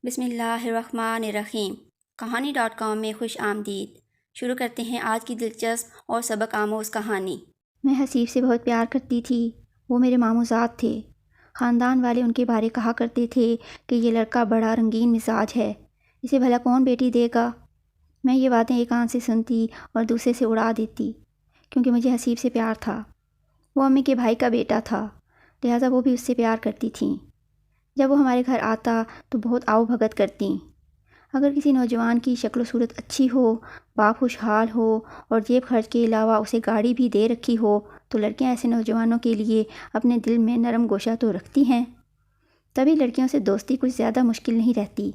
بسم اللہ الرحمن الرحیم کہانی.com میں خوش آمدید۔ شروع کرتے ہیں آج کی دلچسپ اور سبق آموز کہانی۔ میں حسیب سے بہت پیار کرتی تھی۔ وہ میرے ماموزاد تھے۔ خاندان والے ان کے بارے کہا کرتے تھے کہ یہ لڑکا بڑا رنگین مزاج ہے، اسے بھلا کون بیٹی دے گا۔ میں یہ باتیں ایک کان سے سنتی اور دوسرے سے اڑا دیتی، کیونکہ مجھے حسیب سے پیار تھا۔ وہ امی کے بھائی کا بیٹا تھا، لہٰذا وہ بھی اس سے پیار کرتی تھیں۔ جب وہ ہمارے گھر آتا تو بہت آؤ بھگت کرتیں۔ اگر کسی نوجوان کی شکل و صورت اچھی ہو، باپ خوشحال ہو اور جیب خرچ کے علاوہ اسے گاڑی بھی دے رکھی ہو تو لڑکیاں ایسے نوجوانوں کے لیے اپنے دل میں نرم گوشہ تو رکھتی ہیں۔ تبھی لڑکیوں سے دوستی کچھ زیادہ مشکل نہیں رہتی۔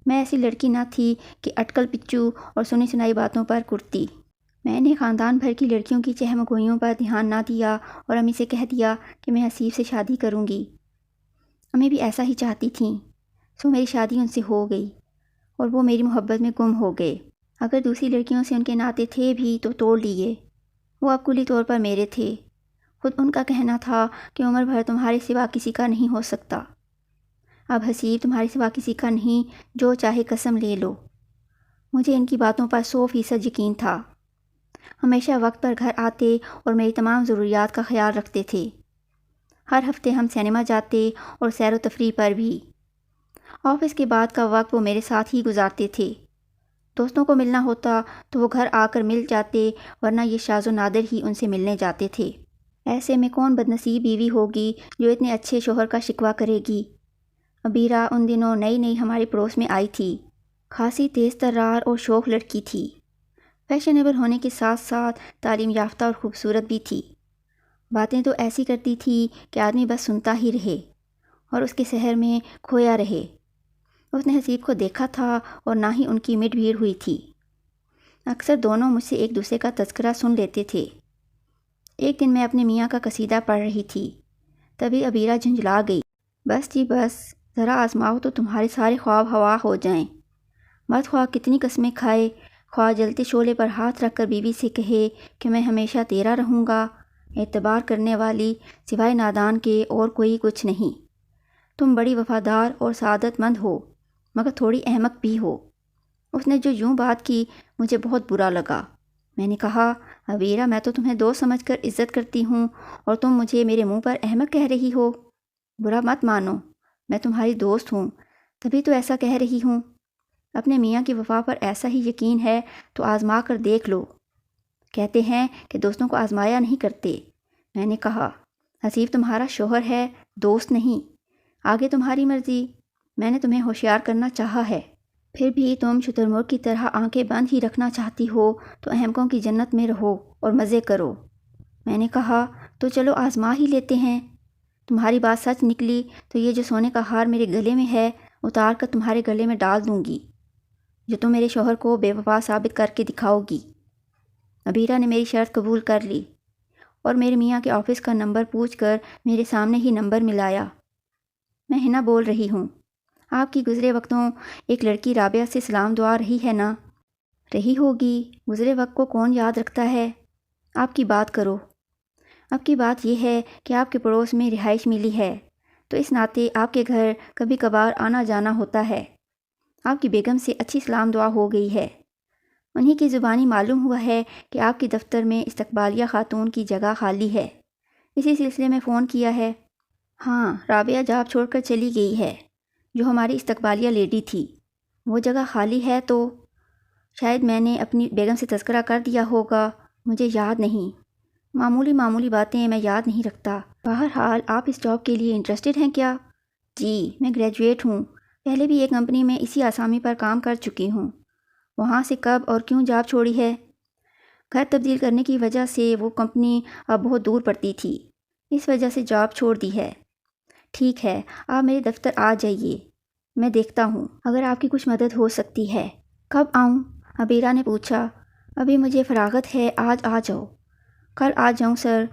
میں ایسی لڑکی نہ تھی کہ اٹکل پچو اور سنی سنائی باتوں پر کرتی۔ میں نے خاندان بھر کی لڑکیوں کی چہم گوئیوں پر دھیان نہ دیا اور امی سے کہہ دیا کہ میں حسیب سے شادی کروں گی۔ امی بھی ایسا ہی چاہتی تھیں، سو میری شادی ان سے ہو گئی اور وہ میری محبت میں گم ہو گئے۔ اگر دوسری لڑکیوں سے ان کے ناطے تھے بھی تو توڑ لیے۔ وہ اب کلی طور پر میرے تھے۔ خود ان کا کہنا تھا کہ عمر بھر تمہارے سوا کسی کا نہیں ہو سکتا۔ اب حسیب تمہارے سوا کسی کا نہیں، جو چاہے قسم لے لو۔ مجھے ان کی باتوں پر 100% یقین تھا۔ ہمیشہ وقت پر گھر آتے اور میری تمام ضروریات کا خیال رکھتے تھے۔ ہر ہفتے ہم سینما جاتے اور سیر و تفریح پر بھی۔ آفس کے بعد کا وقت وہ میرے ساتھ ہی گزارتے تھے۔ دوستوں کو ملنا ہوتا تو وہ گھر آ کر مل جاتے، ورنہ یہ شاذ و نادر ہی ان سے ملنے جاتے تھے۔ ایسے میں کون بدنصیب بیوی ہوگی جو اتنے اچھے شوہر کا شکوہ کرے گی۔ عبیرہ ان دنوں نئی نئی ہمارے پڑوس میں آئی تھی۔ خاصی تیز ترار اور شوخ لڑکی تھی۔ فیشنیبل ہونے کے ساتھ ساتھ تعلیم یافتہ اور خوبصورت بھی تھی۔ باتیں تو ایسی کرتی تھی کہ آدمی بس سنتا ہی رہے اور اس کے سحر میں کھویا رہے۔ اس نے حسیب کو دیکھا تھا اور نہ ہی ان کی مٹ بھیڑ ہوئی تھی۔ اکثر دونوں مجھ سے ایک دوسرے کا تذکرہ سن لیتے تھے۔ ایک دن میں اپنے میاں کا قصیدہ پڑھ رہی تھی، تبھی عبیرہ جھنجھلا گئی۔ بس جی بس، ذرا آزماؤ تو تمہارے سارے خواب ہوا ہو جائیں۔ مت خواہ کتنی قسمیں کھائے، خواہ جلتے شعلے پر ہاتھ رکھ کر بیوی سے کہے کہ میں ہمیشہ تیرا رہوں گا۔ اعتبار کرنے والی سوائے نادان کے اور کوئی کچھ نہیں۔ تم بڑی وفادار اور سعادت مند ہو، مگر تھوڑی احمق بھی ہو۔ اس نے جو یوں بات کی مجھے بہت برا لگا۔ میں نے کہا، عبیرہ میں تو تمہیں دوست سمجھ کر عزت کرتی ہوں اور تم مجھے میرے منہ پر احمق کہہ رہی ہو۔ برا مت مانو، میں تمہاری دوست ہوں، تبھی تو ایسا کہہ رہی ہوں۔ اپنے میاں کی وفا پر ایسا ہی یقین ہے تو آزما کر دیکھ لو۔ کہتے ہیں کہ دوستوں کو آزمایا نہیں کرتے۔ میں نے کہا، حسیب تمہارا شوہر ہے، دوست نہیں۔ آگے تمہاری مرضی۔ میں نے تمہیں ہوشیار کرنا چاہا ہے، پھر بھی تم شتر مرغ کی طرح آنکھیں بند ہی رکھنا چاہتی ہو تو احمقوں کی جنت میں رہو اور مزے کرو۔ میں نے کہا، تو چلو آزما ہی لیتے ہیں۔ تمہاری بات سچ نکلی تو یہ جو سونے کا ہار میرے گلے میں ہے اتار کر تمہارے گلے میں ڈال دوں گی، جو تم میرے شوہر کو بے وفا ثابت کر کے دکھاؤ گی۔ عبیرہ نے میری شرط قبول کر لی اور میرے میاں کے آفس کا نمبر پوچھ کر میرے سامنے ہی نمبر ملایا۔ میں ہنا بول رہی ہوں۔ آپ کی گزرے وقتوں ایک لڑکی رابعہ سے سلام دعا رہی ہے نا؟ رہی ہوگی، گزرے وقت کو کون یاد رکھتا ہے۔ آپ کی بات کرو۔ اب کی بات یہ ہے کہ آپ کے پڑوس میں رہائش ملی ہے تو اس ناطے آپ کے گھر کبھی کبھار آنا جانا ہوتا ہے۔ آپ کی بیگم سے اچھی سلام دعا ہو گئی ہے۔ انہی کی زبانی معلوم ہوا ہے کہ آپ کے دفتر میں استقبالیہ خاتون کی جگہ خالی ہے، اسی سلسلے میں فون کیا ہے۔ ہاں، رابعہ جاب چھوڑ کر چلی گئی ہے، جو ہماری استقبالیہ لیڈی تھی۔ وہ جگہ خالی ہے تو شاید میں نے اپنی بیگم سے تذکرہ کر دیا ہوگا، مجھے یاد نہیں۔ معمولی باتیں میں یاد نہیں رکھتا۔ بہرحال آپ اس جاب کے لیے انٹرسٹڈ ہیں کیا؟ جی، میں گریجویٹ ہوں، پہلے بھی ایک کمپنی میں اسی آسامی پر کام کر چکی ہوں۔ وہاں سے کب اور کیوں جاب چھوڑی ہے؟ گھر تبدیل کرنے کی وجہ سے وہ کمپنی اب بہت دور پڑتی تھی، اس وجہ سے جاب چھوڑ دی ہے۔ ٹھیک ہے، آپ میرے دفتر آ جائیے، میں دیکھتا ہوں اگر آپ کی کچھ مدد ہو سکتی ہے۔ کب آؤں؟ عبیرہ نے پوچھا۔ ابھی مجھے فراغت ہے، آج آ جاؤ۔ کل آ جاؤں سر،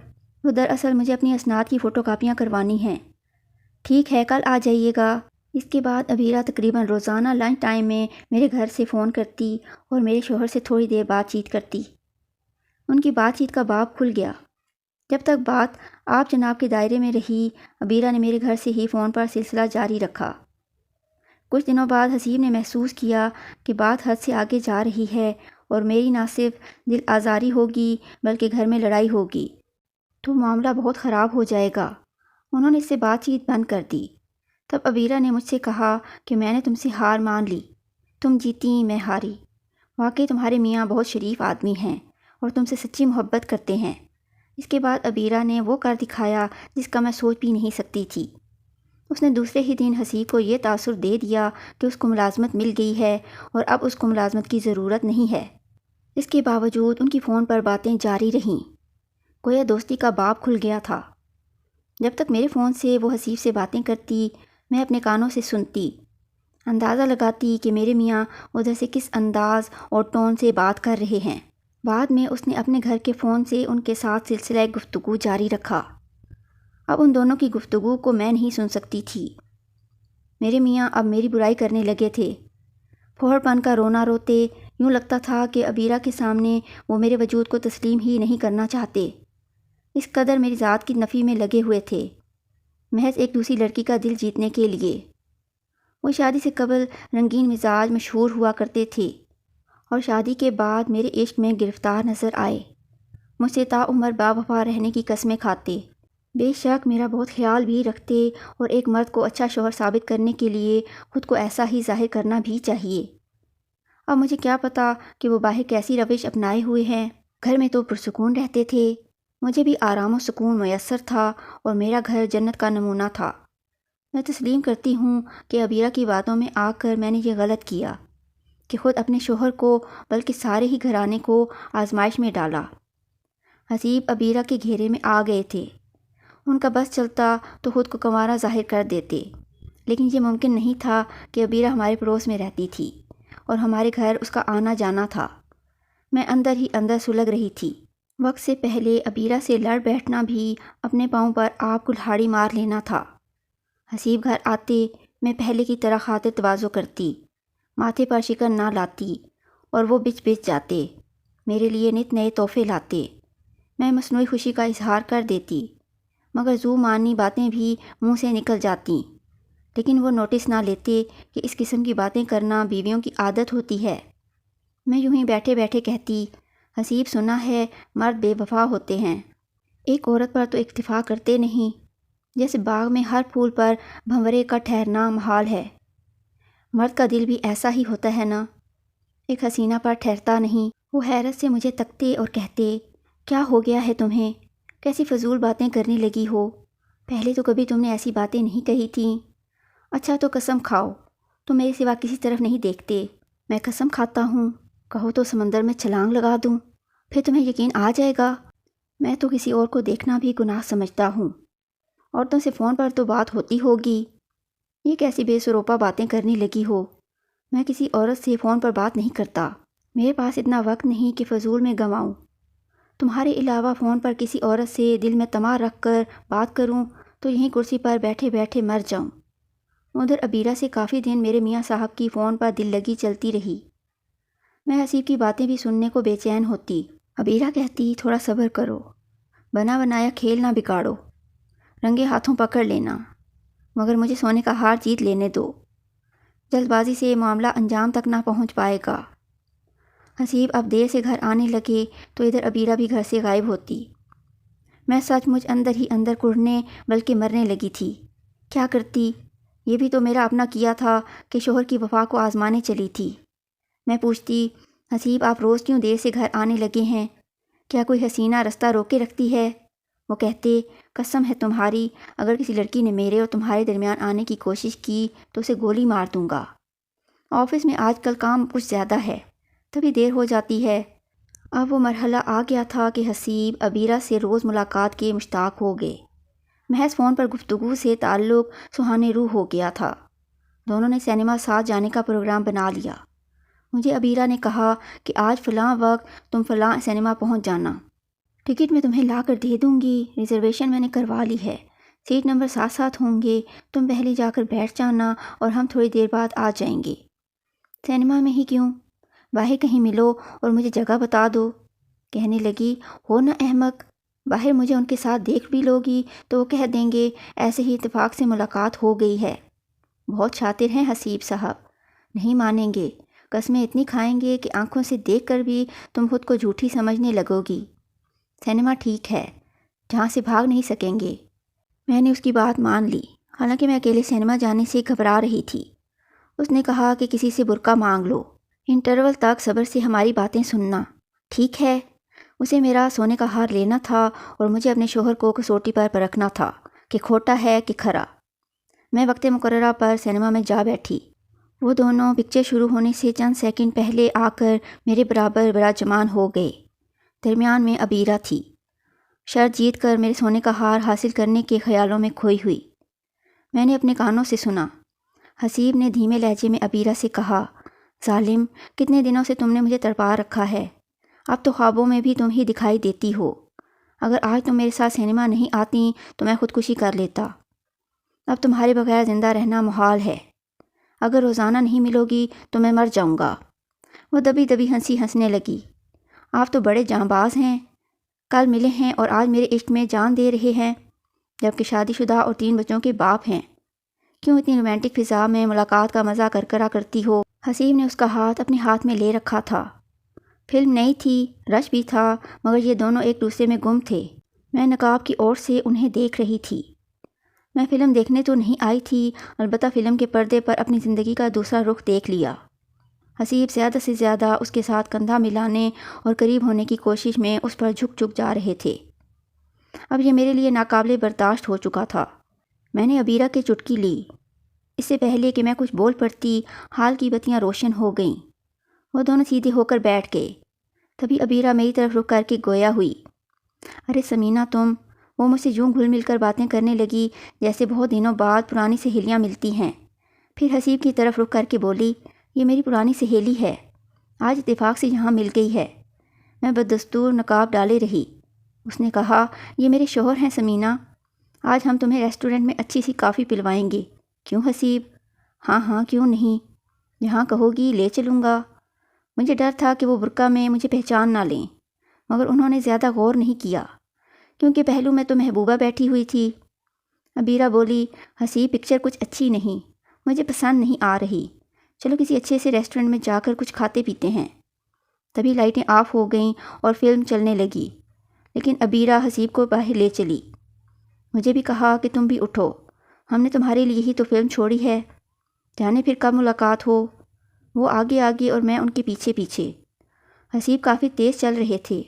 وہ دراصل مجھے اپنی اسناد کی فوٹو کاپیاں کروانی ہیں۔ ٹھیک ہے، کل آ جائیے گا۔ اس کے بعد عبیرہ تقریباً روزانہ لنچ ٹائم میں میرے گھر سے فون کرتی اور میرے شوہر سے تھوڑی دیر بات چیت کرتی۔ ان کی بات چیت کا باب کھل گیا۔ جب تک بات آپ جناب کے دائرے میں رہی، عبیرہ نے میرے گھر سے ہی فون پر سلسلہ جاری رکھا۔ کچھ دنوں بعد حسیب نے محسوس کیا کہ بات حد سے آگے جا رہی ہے اور میری نہ صرف دل آزاری ہوگی بلکہ گھر میں لڑائی ہوگی، تو معاملہ بہت خراب ہو جائے گا۔ انہوں نے اس سے بات چیت بند کر دی۔ تب عبیرہ نے مجھ سے کہا کہ میں نے تم سے ہار مان لی، تم جیتی میں ہاری۔ واقعی تمہارے میاں بہت شریف آدمی ہیں اور تم سے سچی محبت کرتے ہیں۔ اس کے بعد عبیرہ نے وہ کر دکھایا جس کا میں سوچ بھی نہیں سکتی تھی۔ اس نے دوسرے ہی دن حسیب کو یہ تاثر دے دیا کہ اس کو ملازمت مل گئی ہے اور اب اس کو ملازمت کی ضرورت نہیں ہے۔ اس کے باوجود ان کی فون پر باتیں جاری رہیں، گویا دوستی کا باب کھل گیا تھا۔ جب تک میرے فون سے وہ حسیب سے باتیں کرتی، میں اپنے کانوں سے سنتی، اندازہ لگاتی کہ میرے میاں ادھر سے کس انداز اور ٹون سے بات کر رہے ہیں۔ بعد میں اس نے اپنے گھر کے فون سے ان کے ساتھ سلسلہ گفتگو جاری رکھا۔ اب ان دونوں کی گفتگو کو میں نہیں سن سکتی تھی۔ میرے میاں اب میری برائی کرنے لگے تھے، پھوڑ پن کا رونا روتے، یوں لگتا تھا کہ عبیرہ کے سامنے وہ میرے وجود کو تسلیم ہی نہیں کرنا چاہتے، اس قدر میری ذات کی نفی میں لگے ہوئے تھے، محض ایک دوسری لڑکی کا دل جیتنے کے لیے۔ وہ شادی سے قبل رنگین مزاج مشہور ہوا کرتے تھے اور شادی کے بعد میرے عشق میں گرفتار نظر آئے، مجھ سے تا عمر با وفا رہنے کی قسمیں کھاتے، بے شک میرا بہت خیال بھی رکھتے اور ایک مرد کو اچھا شوہر ثابت کرنے کے لیے خود کو ایسا ہی ظاہر کرنا بھی چاہیے۔ اب مجھے کیا پتا کہ وہ باہر کیسی روش اپنائے ہوئے ہیں، گھر میں تو پرسکون رہتے تھے، مجھے بھی آرام و سکون میسر تھا اور میرا گھر جنت کا نمونہ تھا۔ میں تسلیم کرتی ہوں کہ عبیرہ کی باتوں میں آ کر میں نے یہ غلط کیا کہ خود اپنے شوہر کو بلکہ سارے ہی گھرانے کو آزمائش میں ڈالا۔ حسیب عبیرہ کے گھیرے میں آ گئے تھے، ان کا بس چلتا تو خود کو کنوارا ظاہر کر دیتے، لیکن یہ ممکن نہیں تھا کہ عبیرہ ہمارے پڑوس میں رہتی تھی اور ہمارے گھر اس کا آنا جانا تھا۔ میں اندر ہی اندر سلگ رہی تھی۔ وقت سے پہلے عبیرہ سے لڑ بیٹھنا بھی اپنے پاؤں پر آپ کلہاڑی مار لینا تھا۔ حسیب گھر آتے، میں پہلے کی طرح خاطر تواضع کرتی، ماتھے پر شکن نہ لاتی اور وہ بچ بچ جاتے، میرے لیے نت نئے تحفے لاتے، میں مصنوعی خوشی کا اظہار کر دیتی، مگر زو معنی باتیں بھی منہ سے نکل جاتیں، لیکن وہ نوٹس نہ لیتے کہ اس قسم کی باتیں کرنا بیویوں کی عادت ہوتی ہے۔ میں یوں ہی بیٹھے بیٹھے کہتی، حسیب سنا ہے مرد بے وفا ہوتے ہیں، ایک عورت پر تو اکتفا کرتے نہیں، جیسے باغ میں ہر پھول پر بھنورے کا ٹھہرنا محال ہے، مرد کا دل بھی ایسا ہی ہوتا ہے نا، ایک حسینہ پر ٹھہرتا نہیں۔ وہ حیرت سے مجھے تکتے اور کہتے، کیا ہو گیا ہے تمہیں، کیسی فضول باتیں کرنے لگی ہو، پہلے تو کبھی تم نے ایسی باتیں نہیں کہی تھیں۔ اچھا تو قسم کھاؤ، تم میرے سوا کسی طرف نہیں دیکھتے۔ میں قسم کھاتا ہوں، کہو تو سمندر میں چھلانگ لگا دوں، پھر تمہیں یقین آ جائے گا۔ میں تو کسی اور کو دیکھنا بھی گناہ سمجھتا ہوں۔ عورتوں سے فون پر تو بات ہوتی ہوگی، یہ کیسی بے سروپا باتیں کرنے لگی ہو، میں کسی عورت سے فون پر بات نہیں کرتا، میرے پاس اتنا وقت نہیں کہ فضول میں گنواؤں، تمہارے علاوہ فون پر کسی عورت سے دل میں طمع رکھ کر بات کروں تو یہیں کرسی پر بیٹھے بیٹھے مر جاؤں۔ ادھر عبیرہ سے کافی دن میرے میاں صاحب کی فون پر دل لگی چلتی رہی، میں حسیب کی باتیں بھی سننے کو بے چین ہوتی۔ عبیرہ کہتی، تھوڑا صبر کرو، بنا بنایا کھیل نہ بگاڑو، رنگے ہاتھوں پکڑ لینا، مگر مجھے سونے کا ہار جیت لینے دو، جلد بازی سے معاملہ انجام تک نہ پہنچ پائے گا۔ حسیب اب دیر سے گھر آنے لگے تو ادھر عبیرہ بھی گھر سے غائب ہوتی۔ میں سچ مچ اندر ہی اندر کڑھنے بلکہ مرنے لگی تھی۔ کیا کرتی، یہ بھی تو میرا اپنا کیا تھا کہ شوہر کی وفا کو آزمانے چلی تھی۔ میں پوچھتی، حسیب آپ روز کیوں دیر سے گھر آنے لگے ہیں، کیا کوئی حسینہ رستہ روکے رکھتی ہے؟ وہ کہتے، قسم ہے تمہاری، اگر کسی لڑکی نے میرے اور تمہارے درمیان آنے کی کوشش کی تو اسے گولی مار دوں گا۔ آفس میں آج کل کام کچھ زیادہ ہے، تبھی دیر ہو جاتی ہے۔ اب وہ مرحلہ آ گیا تھا کہ حسیب عبیرہ سے روز ملاقات کے مشتاق ہو گئے، محض فون پر گفتگو سے تعلق سہانے روح ہو گیا تھا۔ دونوں نے سینما ساتھ جانے کا پروگرام بنا لیا۔ مجھے عبیرہ نے کہا کہ آج فلاں وقت تم فلاں سینما پہنچ جانا، ٹکٹ میں تمہیں لا کر دے دوں گی، ریزرویشن میں نے کروا لی ہے، سیٹ نمبر ساتھ ساتھ ہوں گے، تم پہلے جا کر بیٹھ جانا اور ہم تھوڑی دیر بعد آ جائیں گے۔ سینما میں ہی کیوں، باہر کہیں ملو اور مجھے جگہ بتا دو۔ کہنے لگی، ہو نا احمق، باہر مجھے ان کے ساتھ دیکھ بھی لوگی تو وہ کہہ دیں گے ایسے ہی اتفاق سے ملاقات ہو گئی ہے۔ بہت شاطر ہیں حسیب صاحب، نہیں مانیں گے، قسمیں اتنی کھائیں گے کہ آنکھوں سے دیکھ کر بھی تم خود کو جھوٹی سمجھنے لگو گی۔ سینما ٹھیک ہے، جہاں سے بھاگ نہیں سکیں گے۔ میں نے اس کی بات مان لی، حالانکہ میں اکیلے سینما جانے سے گھبرا رہی تھی۔ اس نے کہا کہ کسی سے برقع مانگ لو، انٹرول تک صبر سے ہماری باتیں سننا، ٹھیک ہے؟ اسے میرا سونے کا ہار لینا تھا اور مجھے اپنے شوہر کو کسوٹی پر پرکھنا تھا کہ کھوٹا ہے کہ کھرا۔ میں وقت مقررہ پر سینما میں جا بیٹھی۔ وہ دونوں پکچر شروع ہونے سے چند سیکنڈ پہلے آ کر میرے برابر براجمان ہو گئے۔ درمیان میں عبیرہ تھی، شرط جیت کر میرے سونے کا ہار حاصل کرنے کے خیالوں میں کھوئی ہوئی۔ میں نے اپنے کانوں سے سنا۔ حسیب نے دھیمے لہجے میں عبیرہ سے کہا، ظالم، کتنے دنوں سے تم نے مجھے تڑپا رکھا ہے، اب تو خوابوں میں بھی تم ہی دکھائی دیتی ہو۔ اگر آج تم میرے ساتھ سینما نہیں آتی تو میں خودکشی کر لیتا۔ اب تمہارے بغیر زندہ رہنا محال ہے۔ اگر روزانہ نہیں ملو گی تو میں مر جاؤں گا۔ وہ دبی دبی ہنسی ہنسنے لگی۔ آپ تو بڑے جاں باز ہیں، کل ملے ہیں اور آج میرے عشق میں جان دے رہے ہیں، جبکہ شادی شدہ اور 3 بچوں کے باپ ہیں۔ کیوں اتنی رومانٹک فضا میں ملاقات کا مزہ کرا کرتی ہو؟ حسیب نے اس کا ہاتھ اپنے ہاتھ میں لے رکھا تھا۔ فلم نئی تھی، رش بھی تھا، مگر یہ دونوں ایک دوسرے میں گم تھے۔ میں نقاب کی اور سے انہیں دیکھ رہی تھی۔ میں فلم دیکھنے تو نہیں آئی تھی، البتہ فلم کے پردے پر اپنی زندگی کا دوسرا رخ دیکھ لیا۔ حسیب زیادہ سے زیادہ اس کے ساتھ کندھا ملانے اور قریب ہونے کی کوشش میں اس پر جھک جھک جا رہے تھے۔ اب یہ میرے لیے ناقابل برداشت ہو چکا تھا۔ میں نے عبیرہ کی چٹکی لی۔ اس سے پہلے کہ میں کچھ بول پڑتی، حال کی بتیاں روشن ہو گئیں۔ وہ دونوں سیدھے ہو کر بیٹھ گئے۔ تبھی عبیرہ میری طرف رخ کر کے گویا ہوئی، ارے سمینہ تم۔ وہ مجھ سے یوں گھل مل کر باتیں کرنے لگی جیسے بہت دنوں بعد پرانی سہیلیاں ملتی ہیں۔ پھر حسیب کی طرف رخ کر کے بولی، یہ میری پرانی سہیلی ہے، آج اتفاق سے یہاں مل گئی ہے۔ میں بددستور نقاب ڈالے رہی۔ اس نے کہا، یہ میرے شوہر ہیں سمینہ، آج ہم تمہیں ریسٹورنٹ میں اچھی سی کافی پلوائیں گے، کیوں حسیب؟ ہاں ہاں کیوں نہیں، جہاں کہو گی لے چلوں گا۔ مجھے ڈر تھا کہ وہ برقع میں مجھے پہچان نہ لیں، مگر انہوں نے زیادہ غور نہیں کیا، کیونکہ پہلو میں تو محبوبہ بیٹھی ہوئی تھی۔ عبیرہ بولی، حسیب پکچر کچھ اچھی نہیں، مجھے پسند نہیں آ رہی، چلو کسی اچھے سے ریسٹورنٹ میں جا کر کچھ کھاتے پیتے ہیں۔ تبھی لائٹیں آف ہو گئیں اور فلم چلنے لگی، لیکن عبیرہ حسیب کو باہر لے چلی۔ مجھے بھی کہا کہ تم بھی اٹھو، ہم نے تمہارے لیے ہی تو فلم چھوڑی ہے، جانے پھر کب ملاقات ہو۔ وہ آگے آگے اور میں ان کے پیچھے پیچھے۔ حسیب کافی تیز چل رہے تھے۔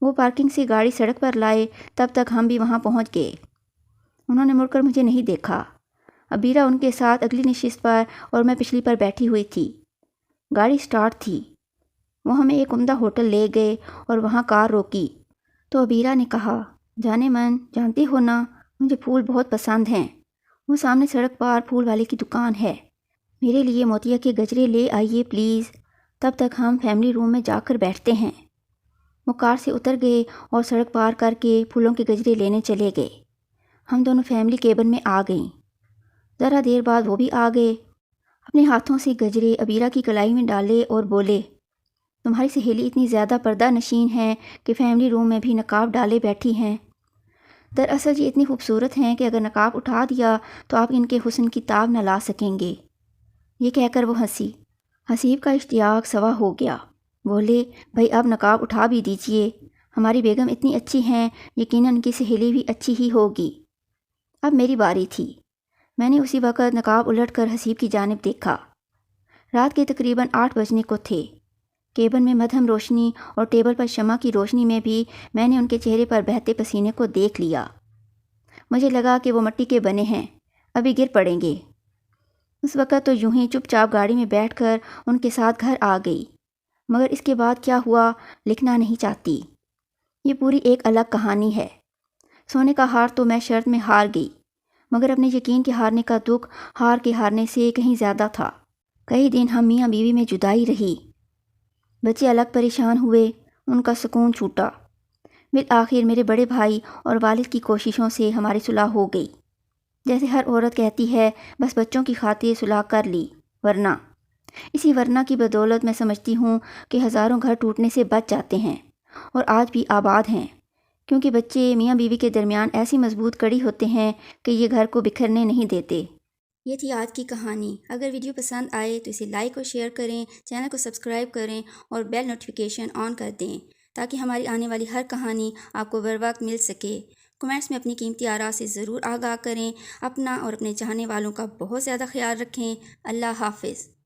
وہ پارکنگ سے گاڑی سڑک پر لائے، تب تک ہم بھی وہاں پہنچ گئے۔ انہوں نے مڑ کر مجھے نہیں دیکھا۔ عبیرہ ان کے ساتھ اگلی نشست پر اور میں پچھلی پر بیٹھی ہوئی تھی۔ گاڑی سٹارٹ تھی۔ وہ ہمیں ایک عمدہ ہوٹل لے گئے اور وہاں کار روکی تو عبیرہ نے کہا، جانے من، جانتی ہو نا، مجھے پھول بہت پسند ہیں، وہ سامنے سڑک پر پھول والے کی دکان ہے، میرے لیے موتیا کے گجرے لے آئیے پلیز، تب تک ہم فیملی روم میں جا کر بیٹھتے ہیں۔ وہ کار سے اتر گئے اور سڑک پار کر کے پھولوں کے گجرے لینے چلے گئے۔ ہم دونوں فیملی کیبن میں آ گئیں۔ ذرا دیر بعد وہ بھی آ گئے، اپنے ہاتھوں سے گجرے عبیرہ کی کلائی میں ڈالے اور بولے، تمہاری سہیلی اتنی زیادہ پردہ نشین ہے کہ فیملی روم میں بھی نقاب ڈالے بیٹھی ہیں۔ دراصل یہ اتنی خوبصورت ہیں کہ اگر نقاب اٹھا دیا تو آپ ان کے حسن کی تاب نہ لا سکیں گے۔ یہ کہہ کر وہ ہنسی۔ حسیب کا اشتیاق سوا ہو گیا۔ بولے، بھائی اب نقاب اٹھا بھی دیجئے، ہماری بیگم اتنی اچھی ہیں، یقیناً ان کی سہیلی بھی اچھی ہی ہوگی۔ اب میری باری تھی۔ میں نے اسی وقت نقاب الٹ کر حسیب کی جانب دیکھا۔ رات کے تقریباً 8 بجنے کو تھے۔ کیبن میں مدھم روشنی اور ٹیبل پر شمع کی روشنی میں بھی میں نے ان کے چہرے پر بہتے پسینے کو دیکھ لیا۔ مجھے لگا کہ وہ مٹی کے بنے ہیں، ابھی گر پڑیں گے۔ اس وقت تو یوں ہی چپ چاپ گاڑی میں بیٹھ کر ان کے ساتھ گھر آ گئی، مگر اس کے بعد کیا ہوا لکھنا نہیں چاہتی۔ یہ پوری ایک الگ کہانی ہے۔ سونے کا ہار تو میں شرط میں ہار گئی، مگر اپنے یقین کے ہارنے کا دکھ ہار کے ہارنے سے کہیں زیادہ تھا۔ کئی دن ہم میاں بیوی میں جدائی رہی، بچے الگ پریشان ہوئے، ان کا سکون چھوٹا۔ بالآخر میرے بڑے بھائی اور والد کی کوششوں سے ہماری صلح ہو گئی۔ جیسے ہر عورت کہتی ہے، بس بچوں کی خاطر صلح کر لی، ورنہ۔ اسی ورنہ کی بدولت میں سمجھتی ہوں کہ ہزاروں گھر ٹوٹنے سے بچ جاتے ہیں اور آج بھی آباد ہیں، کیونکہ بچے میاں بیوی کے درمیان ایسی مضبوط کڑی ہوتے ہیں کہ یہ گھر کو بکھرنے نہیں دیتے۔ یہ تھی آج کی کہانی۔ اگر ویڈیو پسند آئے تو اسے لائک اور شیئر کریں، چینل کو سبسکرائب کریں اور بیل نوٹیفیکیشن آن کر دیں تاکہ ہماری آنے والی ہر کہانی آپ کو بر وقت مل سکے۔ کمنٹس میں اپنی قیمتی آراء سے ضرور آگاہ کریں۔ اپنا اور اپنے چاہنے والوں کا بہت زیادہ خیال رکھیں۔ اللہ حافظ۔